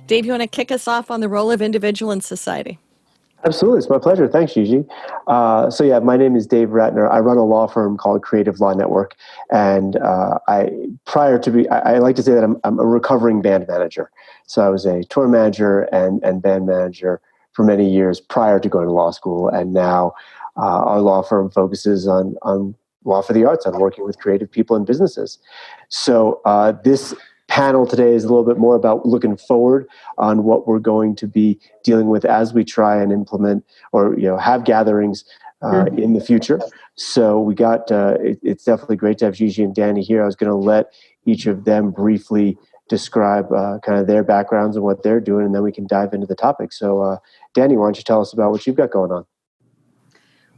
Dave, you want to kick us off on the role of individual in society? Absolutely. It's my pleasure. Thanks, Gigi. My name is Dave Ratner. I run a law firm called Creative Law Network. And I like to say that I'm a recovering band manager. So I was a tour manager and band manager for many years prior to going to law school. And now our law firm focuses on law for the arts, on working with creative people and businesses. So this panel today is a little bit more about looking forward on what we're going to be dealing with as we try and implement or have gatherings in the future. So we got it's definitely great to have Gigi and Dani here. I was going to let each of them briefly describe kind of their backgrounds and what they're doing, and then we can dive into the topic. So Dani, why don't you tell us about what you've got going on?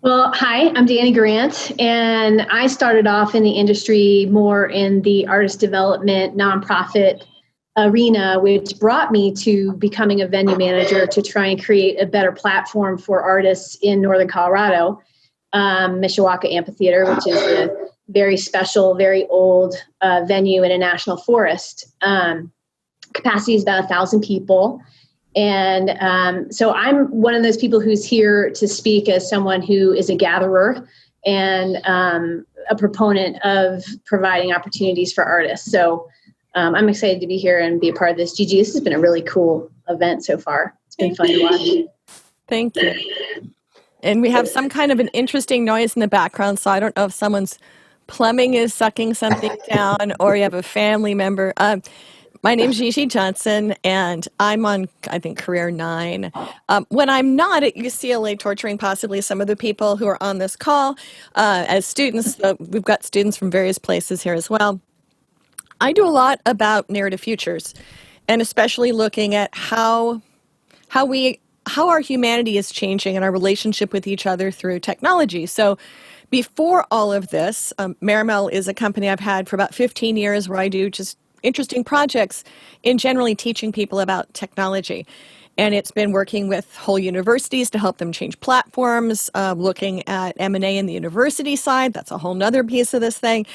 Well, hi, I'm Dani Grant, and I started off in the industry more in the artist development nonprofit arena, which brought me to becoming a venue manager to try and create a better platform for artists in Northern Colorado, Mishawaka Amphitheatre, which is a very special, very old venue in a national forest. Capacity is about 1,000 people. And so I'm one of those people who's here to speak as someone who is a gatherer and a proponent of providing opportunities for artists. So I'm excited to be here and be a part of this. Gigi, this has been a really cool event so far. It's been fun to watch. Thank you. And we have some kind of an interesting noise in the background, so I don't know if someone's plumbing is sucking something down or you have a family member. My name's Gigi Johnson, and I'm on, I think, career 9. When I'm not at UCLA torturing possibly some of the people who are on this call as students, we've got students from various places here as well. I do a lot about narrative futures, and especially looking at how our humanity is changing and our relationship with each other through technology. So before all of this, Maremel is a company I've had for about 15 years where I do just interesting projects in generally teaching people about technology. And it's been working with whole universities to help them change platforms, looking at M&A in the university side. That's a whole nother piece of this thing.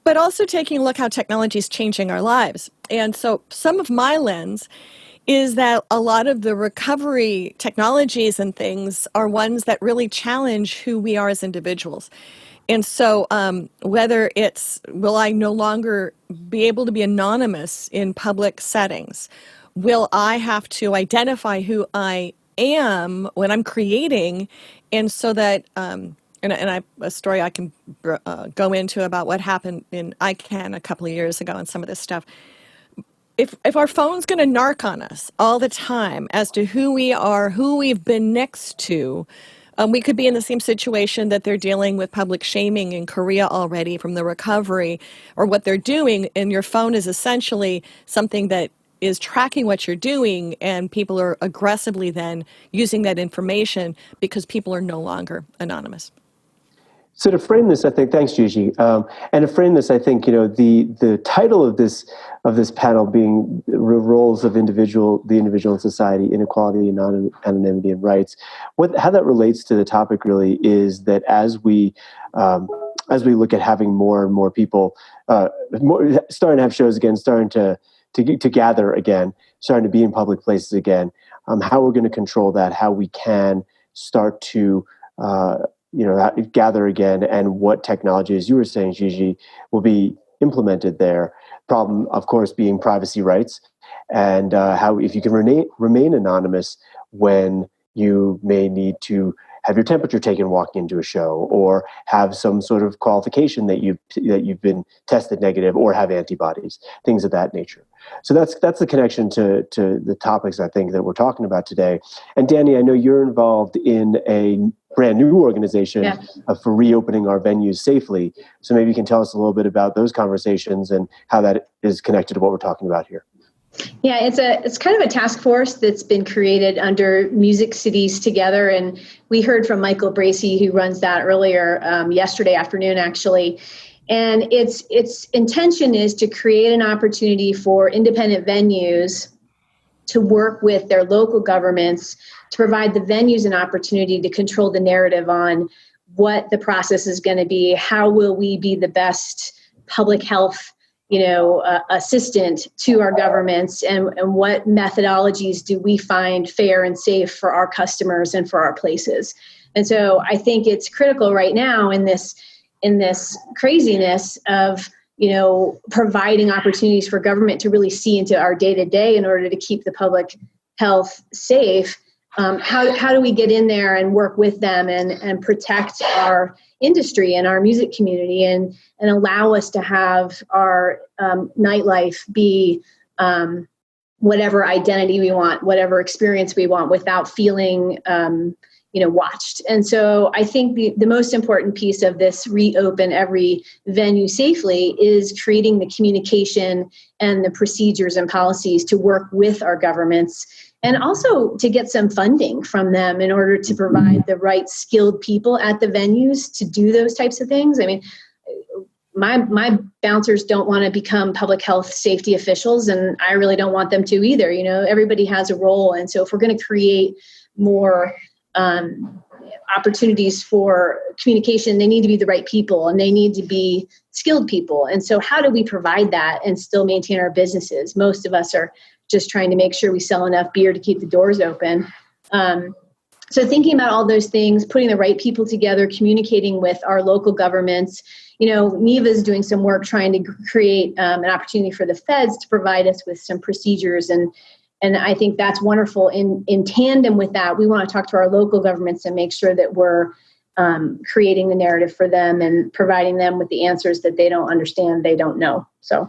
But also taking a look how technology is changing our lives. And so some of my lens is that a lot of the recovery technologies and things are ones that really challenge who we are as individuals. And so whether it's, will I no longer be able to be anonymous in public settings? Will I have to identify who I am when I'm creating? And so that, a story I can go into about what happened in ICANN a couple of years ago and some of this stuff. If our phone's going to narc on us all the time as to who we are, who we've been next to, we could be in the same situation that they're dealing with public shaming in Korea already from the recovery, or what they're doing, and your phone is essentially something that is tracking what you're doing, and people are aggressively then using that information because people are no longer anonymous. So to frame this, I think, thanks, Gigi. And to frame this, I think, the title of this panel being the roles of the individual in society, inequality, anonymity, and rights. How that relates to the topic really is that as we look at having more and more people starting to have shows again, starting to gather again, starting to be in public places again, how we're going to control that, how we can start to gather again, and what technology, as you were saying, Gigi, will be implemented there. Problem, of course, being privacy rights, and how if you can remain anonymous when you may need to have your temperature taken walking into a show, or have some sort of qualification that you've been tested negative, or have antibodies, things of that nature. So that's the connection to the topics I think that we're talking about today. And Dani, I know you're involved in a brand new organization for reopening our venues safely. So maybe you can tell us a little bit about those conversations and how that is connected to what we're talking about here. Yeah, it's kind of a task force that's been created under Music Cities Together, and we heard from Michael Bracey, who runs that earlier yesterday afternoon, actually. And its intention is to create an opportunity for independent venues to work with their local governments to provide the venues an opportunity to control the narrative on what the process is going to be, how will we be the best public health assistant to our governments, and what methodologies do we find fair and safe for our customers and for our places. And so I think it's critical right now in this craziness of, providing opportunities for government to really see into our day-to-day in order to keep the public health safe. How do we get in there and work with them and protect our industry and our music community and allow us to have our nightlife be whatever identity we want, whatever experience we want, without feeling watched. And so I think the most important piece of this reopen every venue safely is creating the communication and the procedures and policies to work with our governments, and also to get some funding from them in order to provide the right skilled people at the venues to do those types of things. I mean, my bouncers don't want to become public health safety officials, and I really don't want them to either. Everybody has a role. And so if we're going to create more opportunities for communication, they need to be the right people and they need to be skilled people. And so how do we provide that and still maintain our businesses? Most of us are just trying to make sure we sell enough beer to keep the doors open. So thinking about all those things, putting the right people together, communicating with our local governments. NEVA is doing some work trying to create an opportunity for the feds to provide us with some procedures, and I think that's wonderful. In tandem with that, we want to talk to our local governments and make sure that we're creating the narrative for them and providing them with the answers that they don't understand, they don't know. So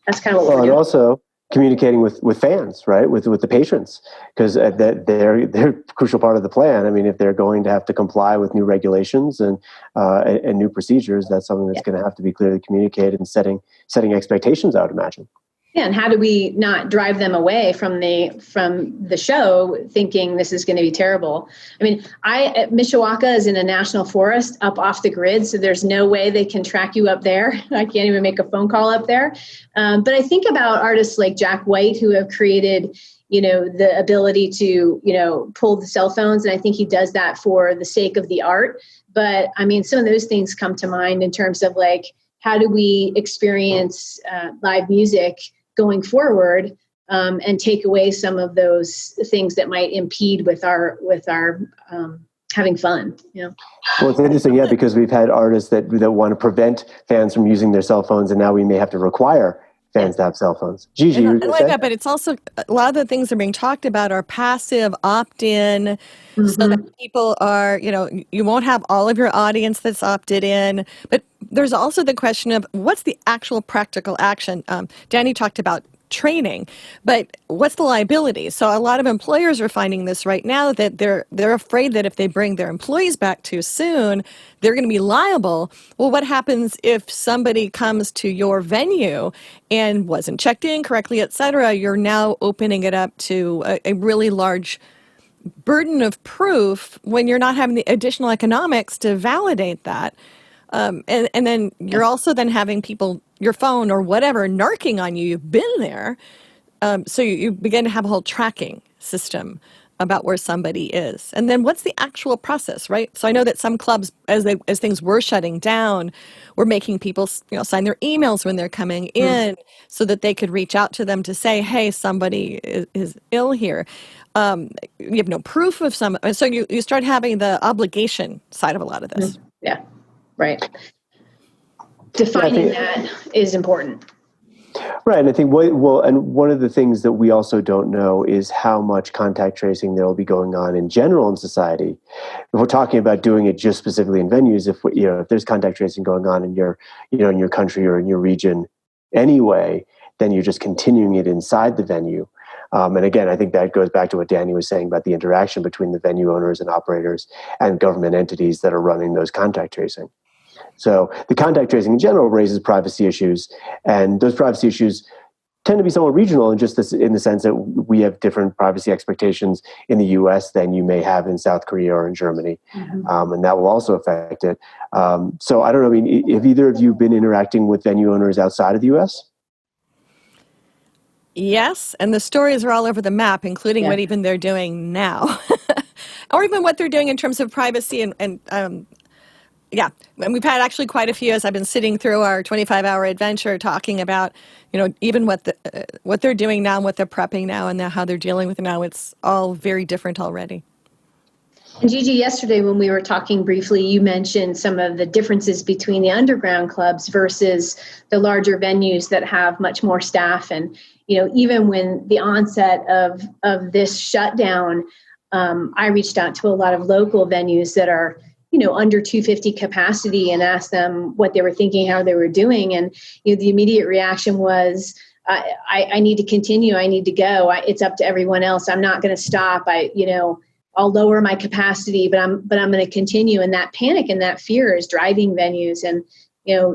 that's kind of what we're doing. And also communicating with fans, right? With the patients, because they're a crucial part of the plan. I mean, if they're going to have to comply with new regulations and new procedures, that's something that's going to have to be clearly communicated and setting expectations, I would imagine. Yeah, and how do we not drive them away from the show thinking this is going to be terrible? I mean, Mishawaka is in a national forest up off the grid, so there's no way they can track you up there. I can't even make a phone call up there. But I think about artists like Jack White who have created, the ability to, pull the cell phones, and I think he does that for the sake of the art. But I mean, some of those things come to mind in terms of like, how do we experience live music going forward, and take away some of those things that might impede with our having fun. Well, it's interesting, because we've had artists that want to prevent fans from using their cell phones, and now we may have to require fans to have cell phones. Gigi, I like that, but it's also a lot of the things that are being talked about are passive opt-in, so that people are, you won't have all of your audience that's opted in, but there's also the question of what's the actual practical action. Dani talked about training, but what's the liability? So a lot of employers are finding this right now, that they're afraid that if they bring their employees back too soon, they're going to be liable. Well, what happens if somebody comes to your venue and wasn't checked in correctly, et cetera? You're now opening it up to a really large burden of proof when you're not having the additional economics to validate that. And then you're also then having people, your phone or whatever, narking on you. You've been there. So you begin to have a whole tracking system about where somebody is. And then what's the actual process, right? So I know that some clubs, as things were shutting down, were making people sign their emails when they're coming in so that they could reach out to them to say, hey, somebody is ill here. You have no proof of some. So you start having the obligation side of a lot of this. Yeah. Right. Defining that is important. Right. And I think, and one of the things that we also don't know is how much contact tracing there will be going on in general in society. If we're talking about doing it just specifically in venues, if there's contact tracing going on in your country or in your region anyway, then you're just continuing it inside the venue. And again, I think that goes back to what Dani was saying about the interaction between the venue owners and operators and government entities that are running those contact tracing. So the contact tracing in general raises privacy issues, and those privacy issues tend to be somewhat regional in in the sense that we have different privacy expectations in the U.S. than you may have in South Korea or in Germany, and that will also affect it. So I don't know. I mean, have either of you been interacting with venue owners outside of the U.S.? Yes, and the stories are all over the map, including what even they're doing now, or even what they're doing in terms of privacy and Yeah, and we've had actually quite a few as I've been sitting through our 25-hour adventure, talking about, even what they're doing now, and what they're prepping now, and how they're dealing with it now. It's all very different already. And Gigi, yesterday when we were talking briefly, you mentioned some of the differences between the underground clubs versus the larger venues that have much more staff. And, even when the onset of this shutdown, I reached out to a lot of local venues that are, under 250 capacity, and asked them what they were thinking, how they were doing. And, the immediate reaction was, I need to continue. I need to go. It's up to everyone else. I'm not going to stop. I'll lower my capacity, but I'm going to continue. And that panic and that fear is driving venues and,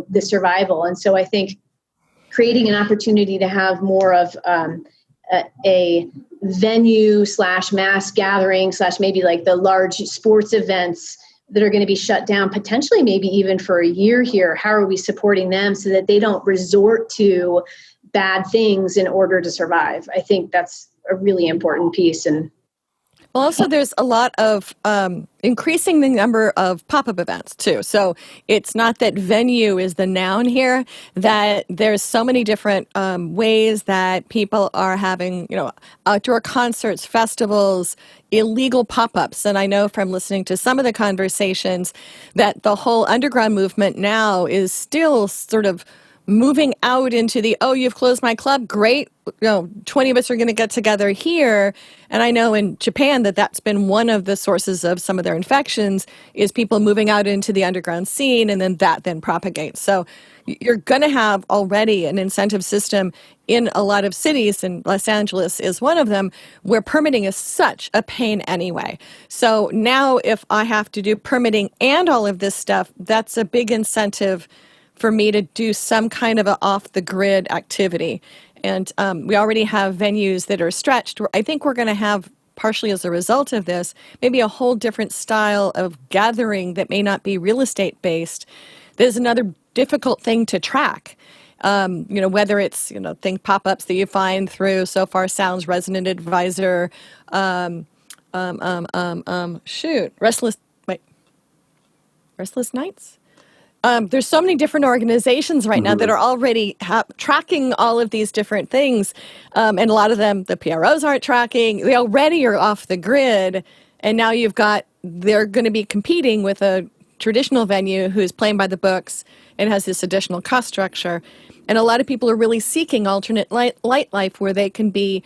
the survival. And so I think creating an opportunity to have more of a venue / mass gathering / maybe like the large sports events that are going to be shut down, potentially maybe even for a year here. How are we supporting them so that they don't resort to bad things in order to survive? I think that's a really important piece. And also, there's a lot of increasing the number of pop-up events, too. So it's not that venue is the noun here, that there's so many different ways that people are having, outdoor concerts, festivals, illegal pop-ups. And I know from listening to some of the conversations that the whole underground movement now is still sort of moving out into you've closed my club, great. 20 of us are going to get together here. And I know in Japan that's been one of the sources of some of their infections, is people moving out into the underground scene, and then propagates. So you're going to have already an incentive system in a lot of cities, and Los Angeles is one of them, where permitting is such a pain anyway. So now if I have to do permitting and all of this stuff, that's a big incentive for me to do some kind of an off-the-grid activity. And we already have venues that are stretched. I think we're going to have, partially as a result of this, maybe a whole different style of gathering that may not be real estate-based. There's another difficult thing to track. Whether it's, think pop-ups that you find through So Far Sounds, Resident Advisor, Restless Nights? There's so many different organizations right now that are already tracking all of these different things. And a lot of them, the PROs aren't tracking. They already are off the grid. And now they're going to be competing with a traditional venue who's playing by the books and has this additional cost structure. And a lot of people are really seeking alternate light life where they can be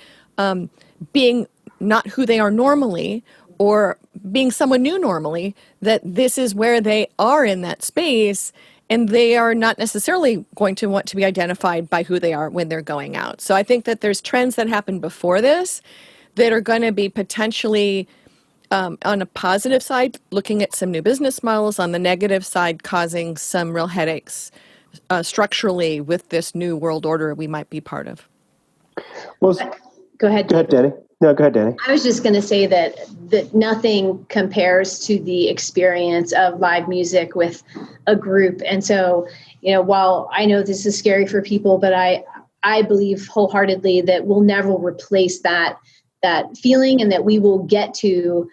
being not who they are normally, or being someone new normally, that this is where they are in that space, and they are not necessarily going to want to be identified by who they are when they're going out. So I think that there's trends that happened before this that are going to be potentially, on a positive side, looking at some new business models, on the negative side, causing some real headaches structurally with this new world order we might be part of. Well, go ahead. Go ahead, Dani. No, go ahead, Dani. I was just going to say that nothing compares to the experience of live music with a group. And so, while I know this is scary for people, but I believe wholeheartedly that we'll never replace that feeling, and that we will get to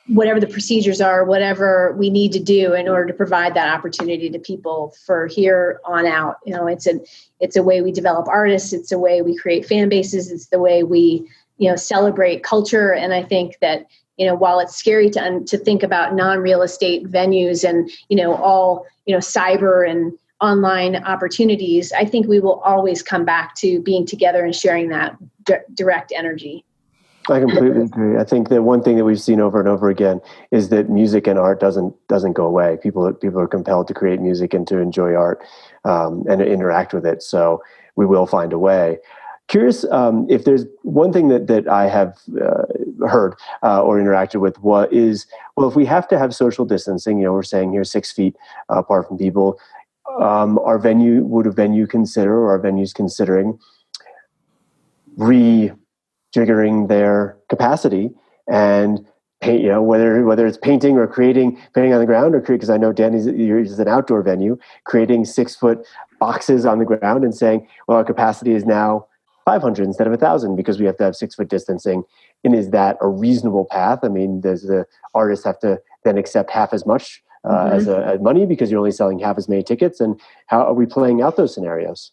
whatever the procedures are, whatever we need to do in order to provide that opportunity to people for here on out. It's a way we develop artists. It's a way we create fan bases. It's the way we, celebrate culture. And I think that, while it's scary to think about non-real estate venues and, all, cyber and online opportunities, I think we will always come back to being together and sharing that direct energy. I completely agree. I think that one thing that we've seen over and over again is that music and art doesn't go away. People are compelled to create music and to enjoy art and interact with it. So we will find a way. Curious if there's one thing that I have heard or interacted with, if we have to have social distancing, we're saying here 6 feet apart from people, would a venue consider, or are venues considering rejiggering their capacity and paint, whether it's painting or painting on the ground, or because I know Dani's is an outdoor venue, creating 6-foot boxes on the ground and saying, well, our capacity is now 500 instead of 1,000 because we have to have 6-foot distancing. And is that a reasonable path? I mean, does the artist have to then accept half as much as money because you're only selling half as many tickets? And how are we playing out those scenarios?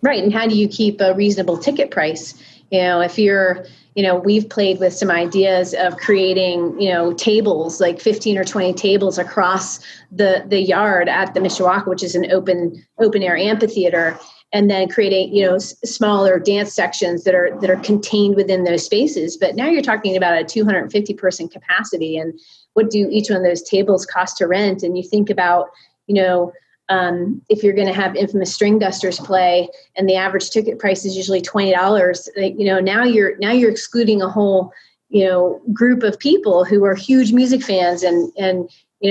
Right. And how do you keep a reasonable ticket price? If you're, we've played with some ideas of creating, tables, like 15 or 20 tables across the yard at the Mishawaka, which is an open air amphitheater, and then creating, smaller dance sections that are contained within those spaces. But now you're talking about a 250 person capacity, and what do each one of those tables cost to rent? And you think about, if you're going to have Infamous String Dusters play and the average ticket price is usually $20, now you're excluding a whole, group of people who are huge music fans and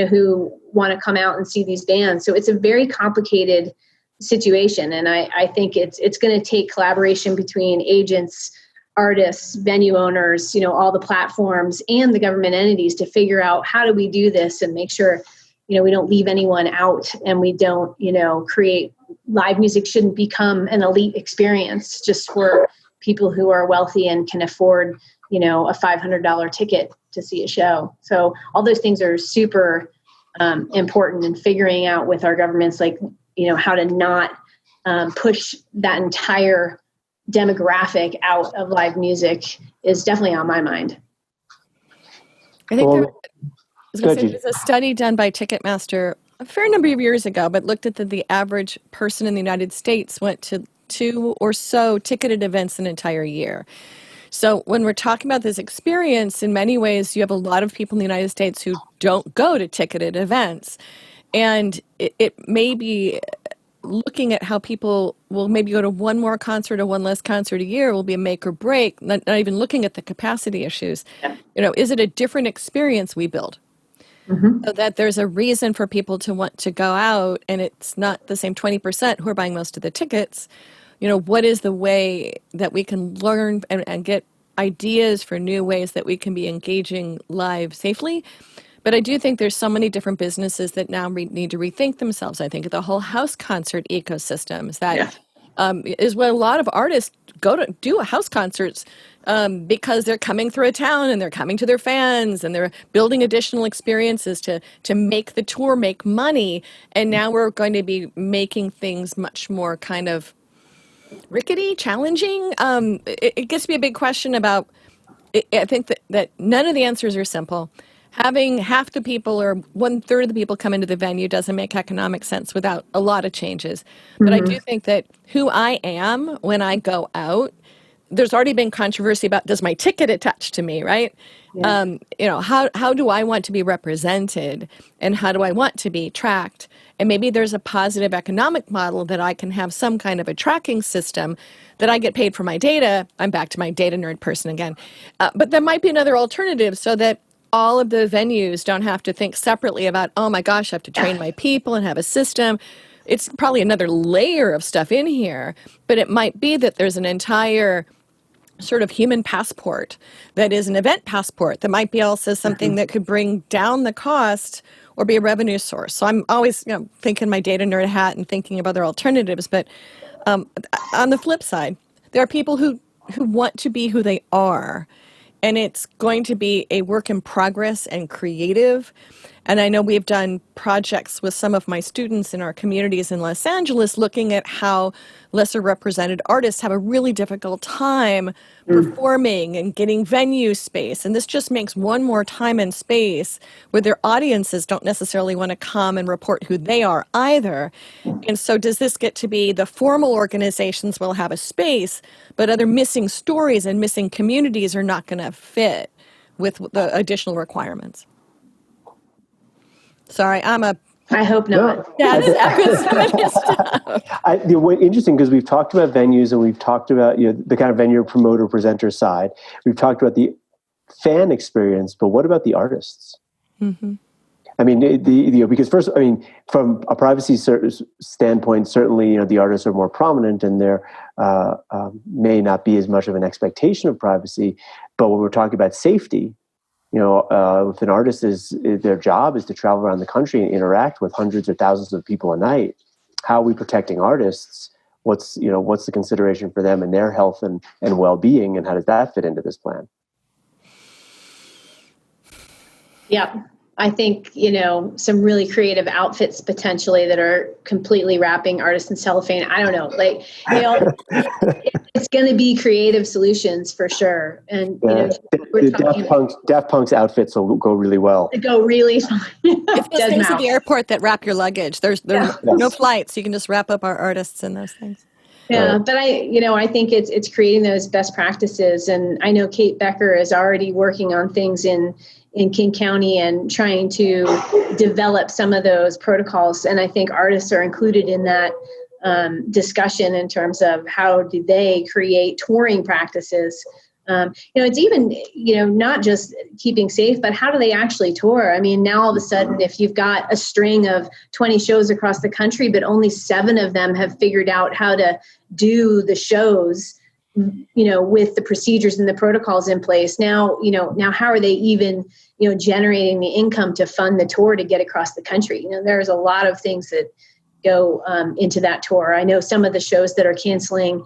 who want to come out and see these bands. So it's a very complicated situation. And I think it's going to take collaboration between agents, artists, venue owners, all the platforms and the government entities to figure out how do we do this and make sure we don't leave anyone out, and we don't, create live music shouldn't become an elite experience just for people who are wealthy and can afford, a $500 ticket to see a show. So all those things are super important, in figuring out with our governments, like, how to not push that entire demographic out of live music is definitely on my mind. I think there's a study done by Ticketmaster a fair number of years ago, but looked at the average person in the United States went to 2 or so ticketed events an entire year. So when we're talking about this experience, in many ways, you have a lot of people in the United States who don't go to ticketed events. And it may be looking at how people will maybe go to one more concert or one less concert a year will be a make or break, not even looking at the capacity issues. Is it a different experience we build? Mm-hmm. So that there's a reason for people to want to go out, and it's not the same 20% who are buying most of the tickets. What is the way that we can learn and get ideas for new ways that we can be engaging live safely? But I do think there's so many different businesses that now need to rethink themselves. I think the whole house concert ecosystem is where a lot of artists go to do house concerts because they're coming through a town and they're coming to their fans and they're building additional experiences to make the tour make money. And now we're going to be making things much more kind of rickety, challenging. It gets to be a big question about, I think that none of the answers are simple. Having half the people or 1/3 of the people come into the venue doesn't make economic sense without a lot of changes. Mm-hmm. But I do think that who I am when I go out, there's already been controversy about, does my ticket attach to me, right? Yeah. How do I want to be represented, and how do I want to be tracked? And maybe there's a positive economic model that I can have some kind of a tracking system that I get paid for my data. I'm back to my data nerd person again. But there might be another alternative so that all of the venues don't have to think separately about, oh my gosh, I have to train my people and have a system. It's probably another layer of stuff in here, but it might be that there's an entire sort of human passport that is an event passport that might be also something that could bring down the cost or be a revenue source. So I'm always thinking my data nerd hat and thinking of other alternatives. But on the flip side, there are people who want to be who they are. And it's going to be a work in progress and creative. And I know we've done projects with some of my students in our communities in Los Angeles looking at how lesser represented artists have a really difficult time performing and getting venue space. And this just makes one more time and space where their audiences don't necessarily want to come and report who they are either. And so does this get to be the formal organizations will have a space, but other missing stories and missing communities are not going to fit with the additional requirements? Sorry, I hope not. Yeah, stuff. Interesting, because we've talked about venues and we've talked about the kind of venue promoter presenter side. We've talked about the fan experience, but what about the artists? Mm-hmm. I mean, because first, from a privacy standpoint, certainly, the artists are more prominent and there may not be as much of an expectation of privacy. But when we're talking about safety, if an artist their job is to travel around the country and interact with hundreds or thousands of people a night, how are we protecting artists? What's the consideration for them and their health and well-being, and how does that fit into this plan? Yeah. I think, some really creative outfits potentially that are completely wrapping artists in cellophane. I don't know, it's going to be creative solutions for sure. And, Daft Punk's outfits will go really well. They go really fun. It's those things at the airport that wrap your luggage. There's no flights. You can just wrap up our artists in those things. Yeah, but I think it's creating those best practices. And I know Kate Becker is already working on things in King County and trying to develop some of those protocols. And I think artists are included in that discussion in terms of how do they create touring practices. It's even, not just keeping safe, but how do they actually tour? I mean, now all of a sudden, if you've got a string of 20 shows across the country, but only 7 of them have figured out how to do the shows, with the procedures and the protocols in place, now how are they even, generating the income to fund the tour to get across the country? There's a lot of things that go into that tour. I know some of the shows that are canceling,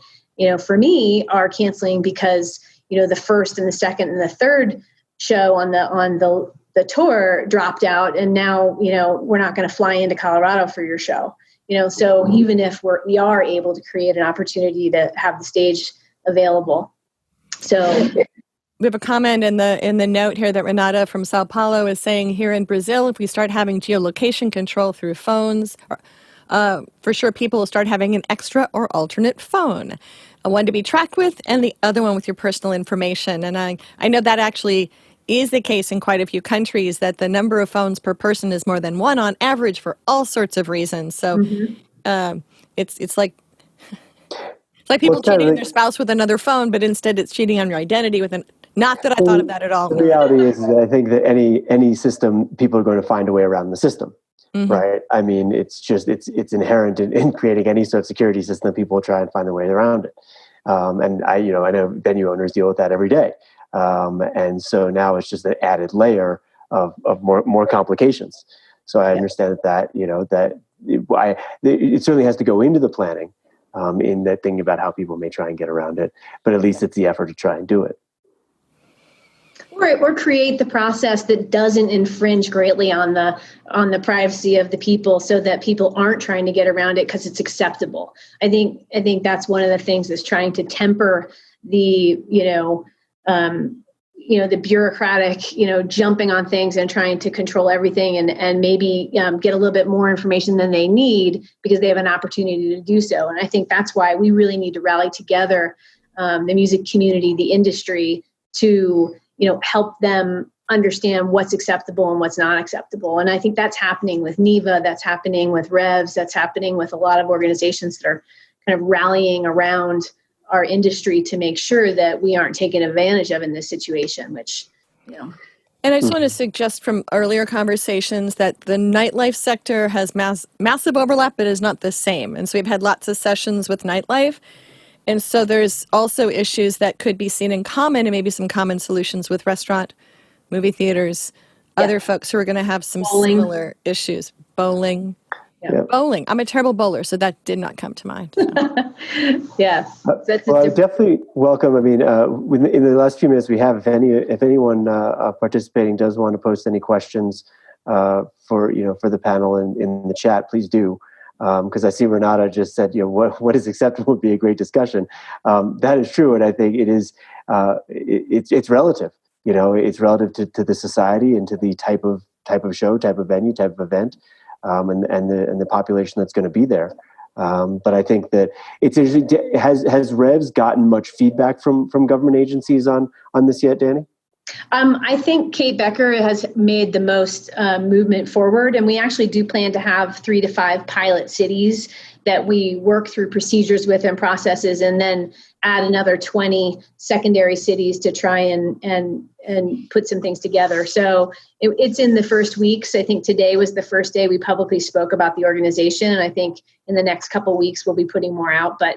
for me, are canceling because the first and the second and the third show on the tour dropped out, and now we're not going to fly into Colorado for your show. So even if we are able to create an opportunity to have the stage available. So we have a comment in the note here that Renata from Sao Paulo is saying, here in Brazil, if we start having geolocation control through phones, for sure people will start having an extra or alternate phone, one to be tracked with and the other one with your personal information. And I know that actually is the case in quite a few countries, that the number of phones per person is more than one on average for all sorts of reasons. So it's like people cheating on their spouse with another phone, but instead it's cheating on your identity with not that I thought of that at all. The reality is that I think that any system, people are going to find a way around the system, right? I mean, it's inherent in creating any sort of security system. People will try and find a way around it. And I know venue owners deal with that every day. And so now it's just an added layer of more complications. So I understand that it certainly has to go into the planning, in that thinking about how people may try and get around it, but at least it's the effort to try and do it. Or create the process that doesn't infringe greatly on the privacy of the people, so that people aren't trying to get around it because it's acceptable. I think that's one of the things that's trying to temper the the bureaucratic jumping on things and trying to control everything and maybe get a little bit more information than they need because they have an opportunity to do so. And I think that's why we really need to rally together, the music community, the industry, to help them understand what's acceptable and what's not acceptable. And I think that's happening with NEVA, that's happening with REVS, that's happening with a lot of organizations that are kind of rallying around our industry to make sure that we aren't taken advantage of in this situation, which, And I just want to suggest from earlier conversations that the nightlife sector has massive overlap, but is not the same. And so we've had lots of sessions with nightlife. And so there's also issues that could be seen in common, and maybe some common solutions with restaurant, movie theaters, other folks who are going to have some similar issues. Bowling. Yeah. Bowling. I'm a terrible bowler, so that did not come to mind. So. Yeah. I definitely welcome. I mean, in the last few minutes we have, if anyone participating does want to post any questions for the panel in the chat, please do. Because I see Renata just said, what is acceptable would be a great discussion. That is true, and I think it is. It's relative. It's relative to the society and to the type of show, type of venue, type of event, and the population that's going to be there. But I think that it's has REVS gotten much feedback from government agencies on this yet, Dani? I think Kate Becker has made the most movement forward, and we actually do plan to have 3 to 5 pilot cities that we work through procedures with and processes, and then add another 20 secondary cities to try and put some things together. So it's in the first weeks. I think today was the first day we publicly spoke about the organization, and I think in the next couple of weeks we'll be putting more out. But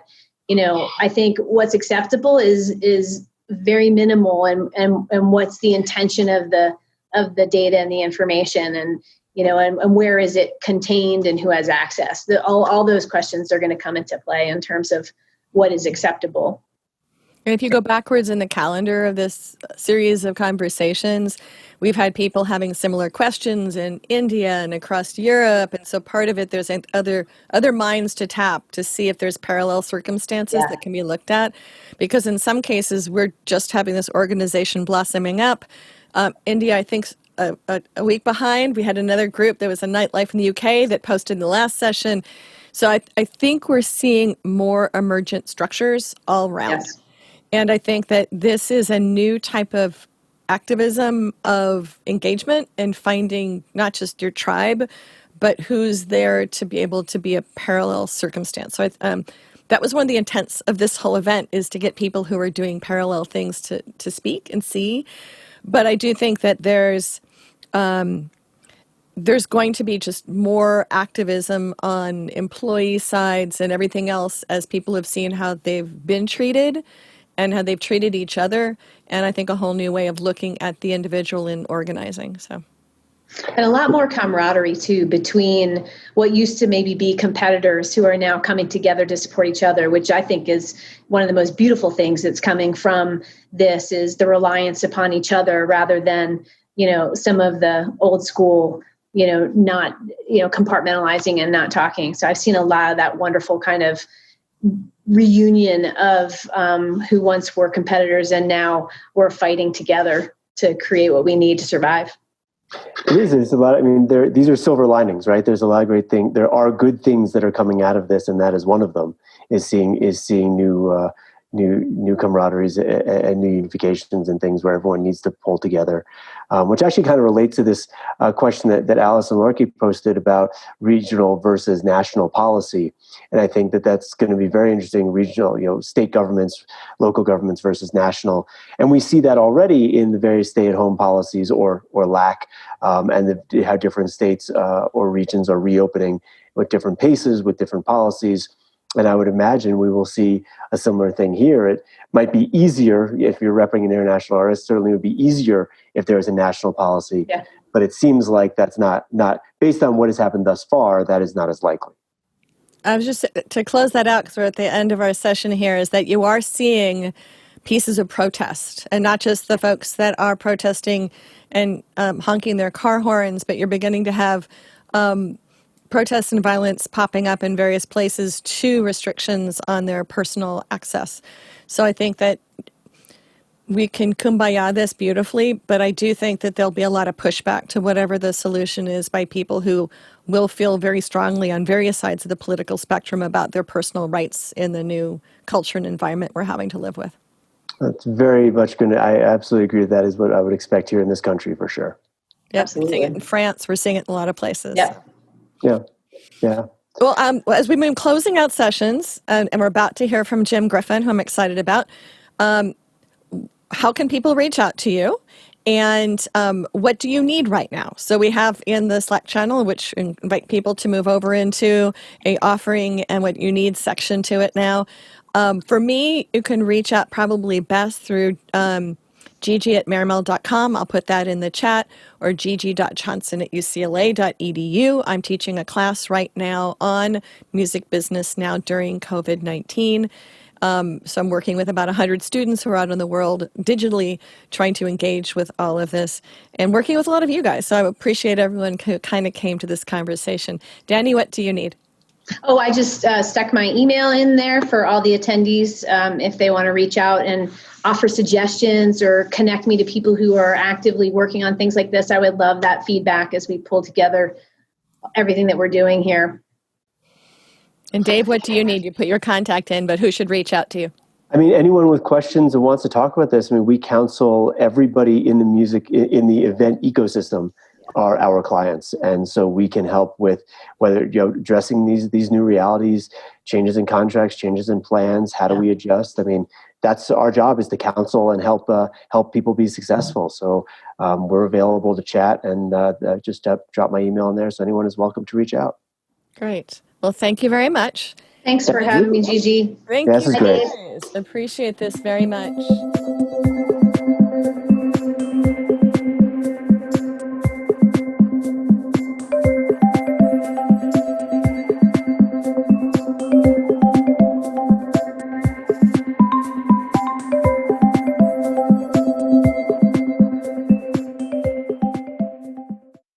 I think what's acceptable is very minimal, and what's the intention of the data and the information, and where is it contained and who has access. All those questions are going to come into play in terms of what is acceptable. And if you go backwards in the calendar of this series of conversations, we've had people having similar questions in India and across Europe. And so part of it, there's other minds to tap to see if there's parallel circumstances that can be looked at. Because in some cases, we're just having this organization blossoming up. India, I think, a week behind. We had another group. There was a Nightlife in the UK that posted in the last session. So I think we're seeing more emergent structures all around. Yes. And I think that this is a new type of activism, of engagement, and finding not just your tribe, but who's there to be able to be a parallel circumstance. So that was one of the intents of this whole event, is to get people who are doing parallel things to speak and see. But I do think that there's going to be just more activism on employee sides and everything else, as people have seen how they've been treated and how they've treated each other. And I think a whole new way of looking at the individual in organizing. So, and a lot more camaraderie too, between what used to maybe be competitors who are now coming together to support each other, which I think is one of the most beautiful things that's coming from this, is the reliance upon each other rather than, some of the old school, not, compartmentalizing and not talking. So I've seen a lot of that wonderful kind of reunion of who once were competitors and now we're fighting together to create what we need to survive. It is. It's a lot. I mean, these are silver linings, right? There's a lot of great things. There are good things that are coming out of this, and that is one of them. Is seeing new camaraderies and new unifications and things where everyone needs to pull together, which actually kind of relates to this question that Alison Larkey posted about regional versus national policy. And I think that that's going to be very interesting. Regional, state governments, local governments versus national. And we see that already in the various stay-at-home policies or lack, and how different states or regions are reopening with different paces, with different policies. And I would imagine we will see a similar thing here. It might be easier if you're repping an international artist. Certainly, it would be easier if there was a national policy. Yeah. But it seems like that's not based on what has happened thus far. That is not as likely. I was just to close that out, because we're at the end of our session here, is that you are seeing pieces of protest, and not just the folks that are protesting and honking their car horns, but you're beginning to have protests and violence popping up in various places to restrictions on their personal access. So I think that we can kumbaya this beautifully, but I do think that there'll be a lot of pushback to whatever the solution is by people who will feel very strongly on various sides of the political spectrum about their personal rights in the new culture and environment we're having to live with. That's very much going to, I absolutely agree that is what I would expect here in this country for sure. Yep. Absolutely. We're seeing it in France. We're seeing it in a lot of places. Yep. Yeah. Well, as we move closing out sessions, and we're about to hear from Jim Griffin, who I'm excited about, how can people reach out to you? And what do you need right now? So we have in the Slack channel, which invite people to move over into a offering and what you need section to it now. For me, you can reach out probably best through Gigi@Maremel.com. I'll put that in the chat, or Gigi.Johnson@UCLA.edu. I'm teaching a class right now on music business now during COVID-19. So I'm working with about 100 students who are out in the world digitally trying to engage with all of this, and working with a lot of you guys. So I appreciate everyone who kind of came to this conversation. Dani, what do you need? Oh, I just stuck my email in there for all the attendees if they want to reach out and offer suggestions or connect me to people who are actively working on things like this. I would love that feedback as we pull together everything that we're doing here. And Dave, what do you need? You put your contact in, but who should reach out to you? I mean, anyone with questions and wants to talk about this, I mean, we counsel everybody in the music, in the event ecosystem are our clients. And so we can help with whether, addressing these new realities, changes in contracts, changes in plans, how do we adjust? I mean, that's our job, is to counsel and help people be successful. So we're available to chat, and just drop my email in there. So anyone is welcome to reach out. Great. Well, thank you very much. Thanks for having me, Gigi. Thank you. This is great. Appreciate this very much.